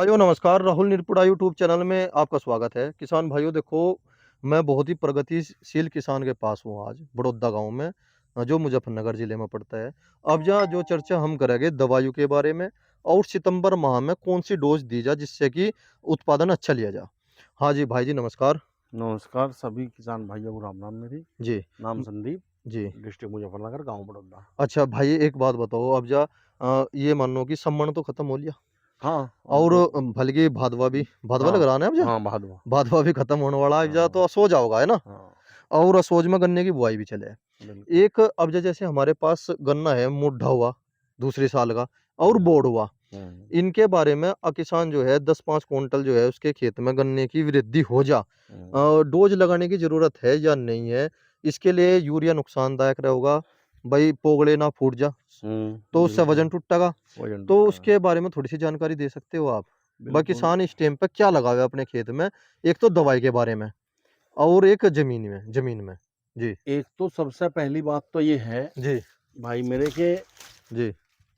भाइयों नमस्कार, Rahul Nirpura YouTube channel में आपका स्वागत है। किसान भाइयों देखो, मैं बहुत ही प्रगतिशील किसान के पास हूँ आज बड़ौदा गाँव में, जो मुजफ्फरनगर ज़िले में पड़ता है। अब यहाँ जो चर्चा हम करेंगे दवाइयों के बारे में और सितंबर माह में कौन-सी डोज़ दी जाए जिससे कि उत्पादन अच्छा लिया जाए। हाँ जी, भाई जी नमस्कार। नमस्कार सभी किसान भाइयों को राम राम मेरी। जी। नाम संदीप, जी। डिस्ट्रिक्ट मुजफ्फरनगर, गांव बड़ौदा। अच्छा भाई एक बात बताओ अब ये मान लो कि सम्मन तो खत्म हो लिया हाँ, अब और तो भले भादवा लग हाँ, रहा है ना अब जा? हाँ भादवा। भादवा भी खत्म होने वाला है अब जा हाँ, तो सोच होगा है ना? हाँ, और असोज में गन्ने की बुआई भी चले है। बिल्कुल। एक अब जैसे हमारे पास गन्ना है मुड्ढा हुआ, दूसरे साल का और हम्म, बोड़ हुआ। हम्म, इनके बारे में किसान जो है 10-5 क्विंटल जो है उसके खेत में गन्ने की वृद्धि हो जा हम्म, डोज़ लगाने की ज़रूरत है या नहीं है? इसके लिए यूरिया नुकसानदायक रहेगा, भई पोगड़े ना फूट जा, तो उससे बिल्कुल। वज़न टूटेगा। वजन तो टूटता है। उसके बारे में थोड़ी-सी जानकारी दे सकते हो आप? भाई बिल्कुल। किसान इस टाइम पे क्या लगावे अपने खेत में? एक तो दवाई के बारे में और एक ज़मीन में। जी, एक तो सबसे पहली बात तो ये है जी, भाई मेरे के जी,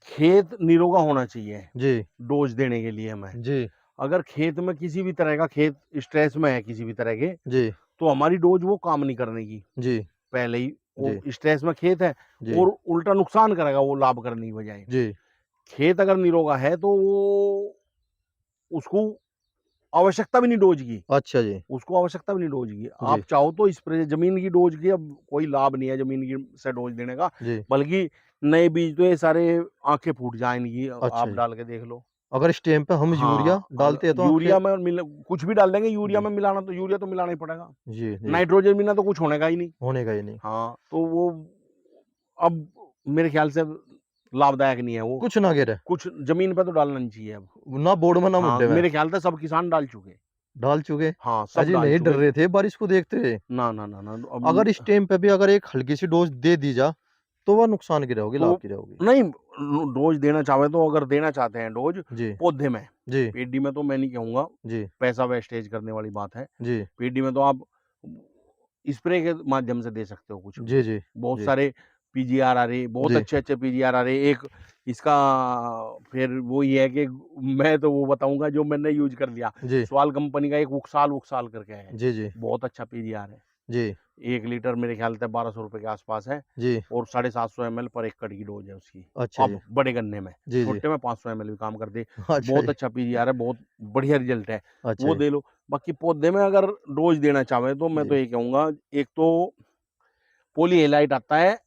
खेत निरोगा होना चाहिए जी, डोज देने के लिए हमें। जी, अगर खेत में किसी भी तरह का खेत स्ट्रेस में है किसी भी तरह के, जी, तो हमारी डोज वो काम नहीं करने की। जी, पहले ही वो जी, स्ट्रेस में खेत है जी, और उल्टा नुकसान करेगा वो लाभ करने की बजाय। जी। खेत अगर निरोगा है तो वो उसको आवश्यकता भी नहीं डोज की, अच्छा जी। उसको आवश्यकता भी नहीं डोज की। जी, आप चाहो तो स्प्रे ज़मीन की डोज की अब कोई लाभ नहीं है ज़मीन की से डोज देने का, जी। बल्कि नए बीज तो ये सारे आँखें फूट जाएँ इनकी, अच्छा आप जी। डाल के देख लो। अगर इस टाइम पे हम यूरिया हाँ, डालते हैं तो आँखें यूरिया में मिल कुछ भी डाल देंगे, यूरिया जी, में मिलाना तो यूरिया तो मिलाना ही पड़ेगा। जी, जी। नाइट्रोजन बिना तो कुछ होने का ही नहीं। होने का ही नहीं। हाँ, तो वो अब मेरे ख्याल से लाभदायक नहीं है वो। कुछ ना गिरे, कुछ ज़मीन पे तो डालना नहीं चाहिए अब। ना बोड़ में ना हाँ, मुड्ढे में, मेरे ख्याल से सब किसान डाल चुके। डाल चुके। हाँ, सब अजी डाल नहीं डर चुके। रहे थे बारिश को देखते हुए। ना, ना, ना, ना अगर इस अब टाइम पे भी अगर एक हल्की सी डोज़ दे दी जा, तो वह नुकसान की रहोगी, लाभ तो की रहोगी। नहीं डोज़ देना चाहे तो अगर देना चाहते हैं डोज़ जी, पौधे में, जी, पेडी में तो मैं नहीं कहूँगा, जी, पैसा वेस्टेज करने वाली बात है। जी, पेडी में तो आप स्प्रे के माध्यम से दे सकते हो कुछ भी। जी, जी, बहुत जी, सारे पीजीआर आ रहे, बहुत जी, अच्छे-अच्छे पीजीआर आ रहे। एक इसका फिर वो ये है कि मैं तो वो बताऊँगा जो मैंने यूज़ कर लिया। जी, सवाल कंपनी का एक वुक्साल करके है, जी, जी, बहुत अच्छा पीजीआर है। जी, 1 लीटर मेरे ख्याल से ₹1200 के आस-पास है जी। और 750 एमएल पर एकड़ की डोज़ है उसकी। अच्छा जी। अब बड़े गन्ने में, जी, जी। छोटे में 500 एमएल भी काम कर दे। अच्छा बहुत जी, अच्छा पीजीआर है, बहुत बढ़िया रिज़ल्ट है, अच्छा वो जी, दे लो। बाकी पौधे में अगर डोज़ देना चाहें तो मैं तो जी। ये कहूँगा, एक तो पॉली हेलाइट आता है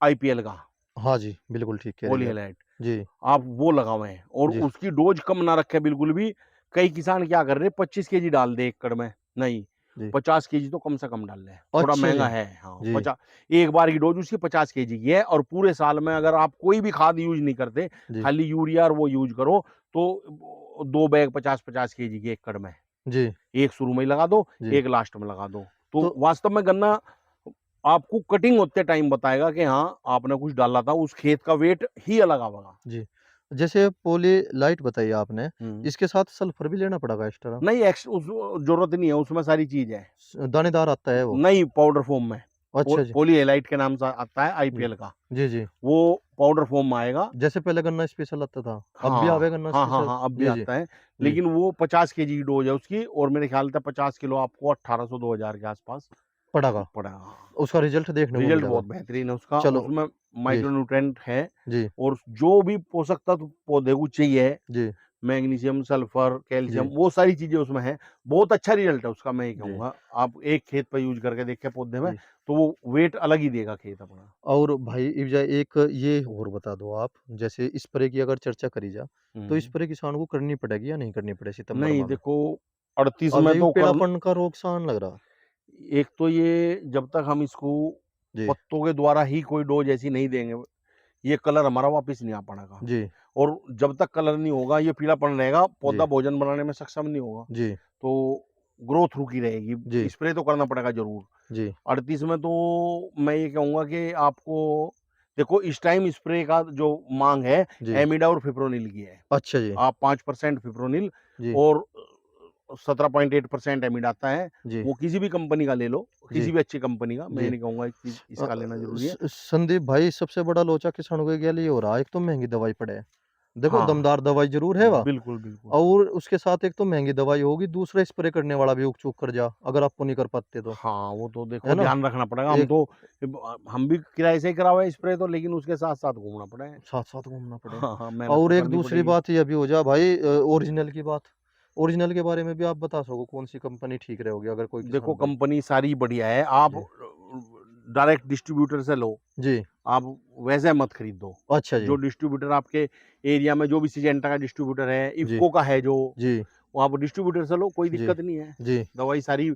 आईपीएल का, हाँ जी, बिल्कुल ठीक कह रहे पॉली जी आप। हेलाइट, जी, आप वो लगावें और जी, उसकी डोज़ कम ना रखें बिल्कुल भी। कई किसान क्या कर रहे हैं 25 केजी डाल दे एकड़ में, नहीं, जी। 50 केजी तो कम से कम डाल लें, थोड़ा अच्छा महँगा जी। है। हाँ, जी, एक बार की डोज़ उसकी 50 केजी की है और पूरे साल में अगर आप कोई भी खाद यूज़ नहीं करते, जी, खाली यूरिया और वो यूज़ करो, तो 2 बैग 50-50 केजी के एकड़ में, जी, एक शुरू में ही लगा दो, जी। एक लास्ट में लगा दो। तो तो वास्तव में गन्ना आपको कटिंग होते टाइम बताएगा कि हाँ, आपने कुछ डाला था, उस खेत का वेट ही अलग आवेगा। जी, जैसे पॉलीलाइट बताई आपने, हुँ। इसके साथ सल्फर भी लेना पड़ेगा एक्स्ट्रा? नहीं उस ज़रूरत नहीं है, उसमें सारी चीज़ है। दानेदार आता है वो? नहीं पाउडर फ़ॉर्म में, अच्छा जी। पॉली हेलाइट के नाम से आता है जी। आईपीएल का, जी, जी। वो पाउडर फ़ॉर्म में आएगा। जैसे पहले गन्ना स्पेशल आता था, अब भी आवे हाँ, गन्ना हाँ, हाँ, स्पेशल? हाँ, अब भी जी, जी, आता है, जी। लेकिन वो 50 केजी की डोज़ है उसकी और मेरे ख़्याल से 50 किलो आपको 1800-2000 के आस-पास पड़ेगा, पड़ा। उसका रिज़ल्ट देखने को रिज़ल्ट मिलेगा। बहुत बेहतरीन है उसका, चलो उसमें जी, माइक्रो न्यूट्रिएंट है जी, और जो भी पोषक तत्व पौधे को चाहिए, जी, मैग्नीशियम, सल्फर, कैल्शियम, जी, वो सारी चीज़ें उसमें हैं। बहुत अच्छा रिज़ल्ट है उसका, मैं ये जी, कहूँगा। आप एक खेत पे यूज़ करके देखिए पौधे में, जी। तो वो वेट अलग ही देगा खेत अपना। और भाई इवजा एक ये और बता दो आप, जैसे स्प्रे की अगर चर्चा करी जा, तो हुँ। स्प्रे किसान को करनी पड़ेगी या नहीं करनी पड़े सितंबर नहीं माह में? देखो 38 अब में ये तो पीलापन का रोकसान लग रहा। एक तो ये जब तक हम इसको जी, पत्तों के द्वारा ही कोई डोज़ ऐसी नहीं देंगे, ये कलर हमारा वापस नहीं आ पाएगा जी, और जब तक कलर नहीं होगा, ये पीलापन रहेगा, जी, पौधा भोजन बनाने में सक्षम नहीं होगा। जी, तो ग्रोथ रुकी रहेगी, जी, स्प्रे तो करना पड़ेगा ज़रूर। जी, 38 में तो मैं ये कहूँगा कि आपको देखो इस टाइम स्प्रे का जो माँग है, जी। एमिडा और फिप्रोनिल की है। अच्छा जी, आप 5% फिप्रोनिल जी, और 17.8% एमिडा आता है, जी, वो किसी भी कंपनी का ले लो, किसी जी, भी अच्छी कंपनी का, मैं ये जी। नहीं कहूँगा कि इसका लेना ज़रूरी है। संदीप भाई सबसे बड़ा लोचा किसानों के लिए ये हो रहा है, एक तो महँगी दवाई पड़े है। देखो हाँ, दमदार दवाई ज़रूर है वह, बिल्कुल, बिल्कुल। और उसके साथ एक तो महँगी दवाई होगी, दूसरा स्प्रे करने वाला भी ऊक-चूक कर जा, अगर आपको नहीं कर पाते तो, हाँ, वो तो है देखो ना? ध्यान रखना पड़ेगा। हम एक तो हम भी किराए से ही करवाए स्प्रे तो, लेकिन उसके साथ-साथ घूमना पड़ा है। साथ-साथ घूमना पड़े। हाँ, हाँ, मेहनत और तो एक करनी दूसरी पड़ेगी। बात ये भी हो जा भाई, ओरिजिनल की बात। ओरिजिनल के बारे में भी आप बता सको कौन-सी कंपनी ठीक रहेगी अगर कोई देखो किसान भाई। कंपनी सारी बढ़िया है। आप जी, डायरेक्ट डिस्ट्रीब्यूटर से लो, जी। आप वैसे मत खरीदो। अच्छा जी, जो डिस्ट्रीब्यूटर आपके एरिया में जो भी सिजेंटा का डिस्ट्रीब्यूटर है, जी, इफ़को का है जो, जी, वो आप डिस्ट्रीब्यूटर से लो, कोई जी, दिक्कत नहीं है। जी, दवाई सारी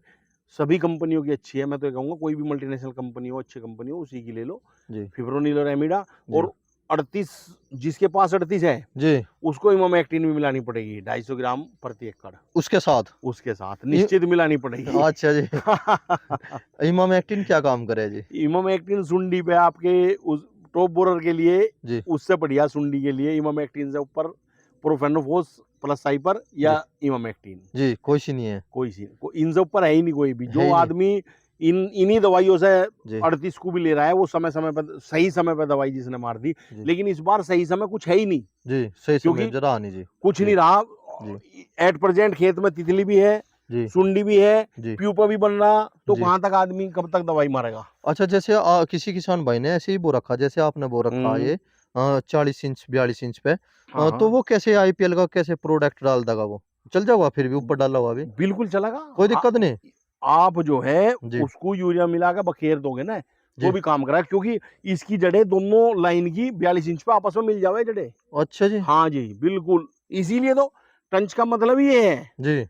सभी कंपनियों की अच्छी है। मैं तो ये कहूँगा कोई भी मल्टीनेशनल कंपनी हो, अच्छी कंपनी हो, उसी की ले लो। जी, फिप्रोनिल और एमिडा। जी, और 38 जिसके पास 38 है, जी। उसको इमामेक्टिन भी मिलानी पड़ेगी 250 ग्राम प्रति एकड़। उसके साथ? उसके साथ इ निश्चित मिलानी पड़ेगी। अच्छा जी। इमामेक्टिन क्या काम करे जी? इमामेक्टिन सुंडी पे आपके उस टॉप बोरर के लिए, जी, उससे बढ़िया सुंडी के लिए इमामेक्टिन से ऊपर प्रोफेनोफोस प्लस साइपर जी, या इमामेक्टिन। जी, कोई सी नहीं है। कोई सी इनसे ऊपर है ही नहीं कोई भी। है जो ही नहीं। आदमी इन्हीं दवाइयों से जी, 38 को भी ले रहा है, वो समय समय पर सही समय पर दवाई जिसने मार दी। जी, लेकिन इस बार सही समय कुछ है ही नहीं, जी, सही समय क्योंकि पे रहा नहीं जी। कुछ जी, नहीं रहा। जी, एट प्रेजेंट खेत में तितली भी है, जी, सुंडी भी है, जी, प्यूपा भी बन रहा, तो जी। कहाँ तक आदमी कब तक दवाई मारेगा। अच्छा, जैसे किसी किसान भाई ने ऐसे ही बो रखा, जैसे आपने बो रखा हम्म। ये 40 इंच 42 इंच पे, हाँ, तो हाँ। वो कैसे आईपीएल का कैसे प्रोडक्ट डाल देगा वो? चल जाएगा फिर भी ऊपर डाला हुआ भी? बिल्कुल चलेगा। कोई दिक्कत नहीं? आप जो है जी, उसको यूरिया मिला के बखेर दोगे ना, तो जी। भी काम करेगा, क्योंकि इसकी जड़ें दोनों लाइन की 42 इंच पे आपस में मिल जावे जड़ें। अच्छा जी। हाँ जी, बिल्कुल। इसीलिए तो टंच का मतलब ही ये है, जी,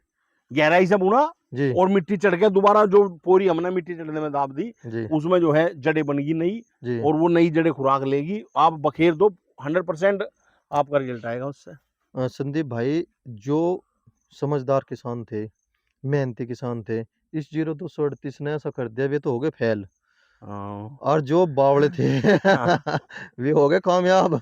गहराई से बुना जी, और मिट्टी चढ़ के दोबारा जो पोरी हमने मिट्टी चढ़ने में दाब दी, जी, उसमें जो है जड़ें बनेगी नई, जी। और वो नई जड़ें खुराक लेगी। आप बखेर दो, 100% आपका रिजल्ट आएगा उससे। संदीप भाई, जो समझदार किसान थे, मेहनती किसान थे, इस 0238 ने ऐसा कर दिया, वे तो हो गए फेल। हाँ। और जो बावड़े थे वे हो गए कामयाब।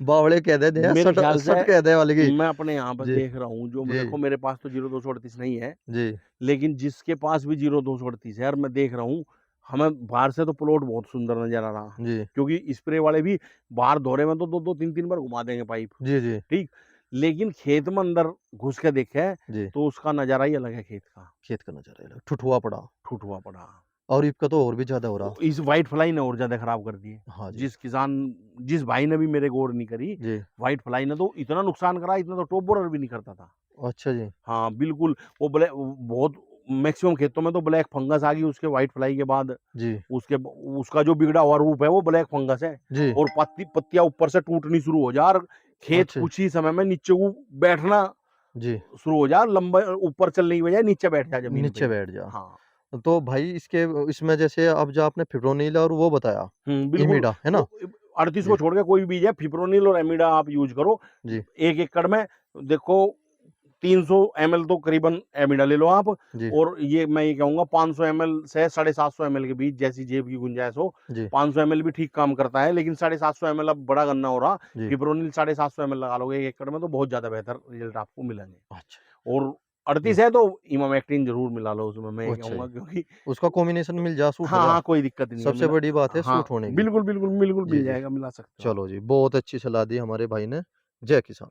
बावड़े कह देते हैं, मेरे सट ख्याल से सट कह दे वाली की। मैं अपने यहाँ पर जी, देख रहा हूँ, जो जी, देखो मेरे पास तो 0238 नहीं है, जी, लेकिन जिसके पास भी 0238 है, और मैं देख रहा हूँ, हमें बाहर से तो प्लॉट बहुत सुंदर नज़र आ रहा, जी, क्योंकि स्प्रे वाले भी बाहर दौरे में तो 2-2 3-3 बार घुमा देंगे पाइप, जी, जी, ठीक? लेकिन खेत में अंदर घुस के देखे, जी। तो उसका नज़ारा ही अलग है खेत का, खेत का नज़ारा अलग, ठुठुआ पड़ा। ठुठुआ पड़ा। और ईब का तो और भी ज़्यादा हो रहा। इस व्हाइट फ्लाई ने और ज़्यादा खराब कर दी है। हाँ जी, जिस किसान जिस भाई ने भी मेरे गौर नहीं करी, जी। व्हाइट फ्लाई ने तो इतना नुकसान करा, इतना तो टॉप बोरर भी नहीं करता था। अच्छा जी, हाँ, बिल्कुल। वो बहुत मैक्सिमम खेतों में तो ब्लैक फंगस आ गई उसके व्हाइट फ्लाई के बाद। जी, उसके ब उसका जो बिगड़ा हुआ रूप है वो ब्लैक फंगस है, जी। और पत्तियाँ ऊपर से टूटनी शुरू हो जा, और खेत अच्छा, कुछ ही समय में नीचे को बैठना जी, शुरू हो जा, लंबा ऊपर चलने की बजाय नीचे बैठ जा ज़मीन पे नीचे ही। बैठ जा। हाँ। तो भाई इसके इसमें जैसे अब जो आपने फिप्रोनिल और वो बताया, बिल्कुल। इमिडा, है ना? वो 38 जी, को छोड़ के कोई भी बीज है, फिप्रोनिल और एमिडा आप यूज़ करो। जी, 1 एकड़ में देखो 300 एमएल तो करीबन एमिडा ले लो आप, जी, और ये मैं ये कहूँगा 500 एमएल से 750 एमएल के बीच, जैसी जेब की गुंजाइश हो। जी, 500 एमएल भी ठीक काम करता है, लेकिन 750 एमएल अब बड़ा गन्ना हो रहा। जी। फिप्रोनिल 750 एमएल लगा लोगे 1 एकड़ में, तो बहुत ज़्यादा बेहतर रिजल्ट आपको मिलेंगे। अच्छा, और जी। 38 है तो इमामेक्टिन ज़रूर मिला लो उसमें, मैं ये अच्छा कहूँगा, जी। क्योंकि उसका कॉम्बिनेशन मिल जा, सूट हो हाँ, जा। हाँ, कोई दिक्कत नहीं है सबसे मिला। बड़ी बात है हाँ, सूट होने की। बिल्कुल, बिल्कुल, बिल्कुल जी, मिल जी। जाएगा, मिला सकते हो आप। चलो जी, बहुत अच्छी सलाह दी हमारे भाई ने। जय किसान।